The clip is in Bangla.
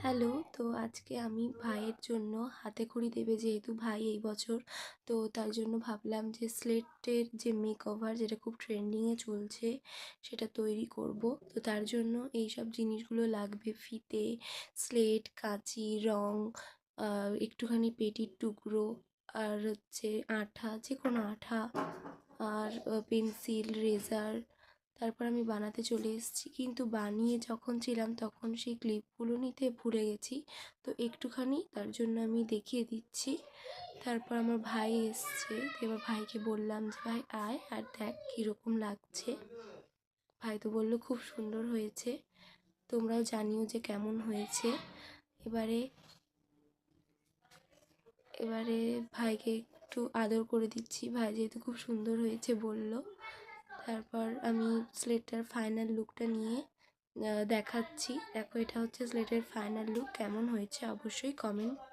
হ্যালো, তো আজকে আমি ভাইয়ের জন্য হাতেখড়ি দেবে যেহেতু ভাই এই বছর, তো তার জন্য ভাবলাম যে স্লেটের যে মেকওভার যেটা খুব ট্রেন্ডিংয়ে চলছে সেটা তৈরি করব। তো তার জন্য এই সব জিনিসগুলো লাগবে: ফিতে, স্লেট, কাঁচি, রং, একটুখানি পেটির টুকরো, আর হচ্ছে আঠা, যে কোনো আঠা, আর পেন্সিল, রেজার। তারপর আমি বানাতে চলে এসেছি, কিন্তু বানিয়ে যখন ছিলাম তখন সেই ক্লিপগুলো নিতে ভুলে গেছি। তো একটুখানি তার জন্য আমি দেখিয়ে দিচ্ছি। তারপর আমার ভাই এসছে, তো এবার ভাইকে বললাম যে ভাই আয় আর দেখ কীরকম লাগছে। ভাই তো বললো খুব সুন্দর হয়েছে, তোমরাও জানিও যে কেমন হয়েছে। এবারে এবারে ভাইকে একটু আদর করে দিচ্ছি, ভাই যেহেতু খুব সুন্দর হয়েছে বলল। তারপর আমি স্লেটটার ফাইনাল লুকটা নিয়ে দেখাচ্ছি। দেখো, এটা হচ্ছে স্লেটের ফাইনাল লুক। কেমন হয়েছে অবশ্যই কমেন্ট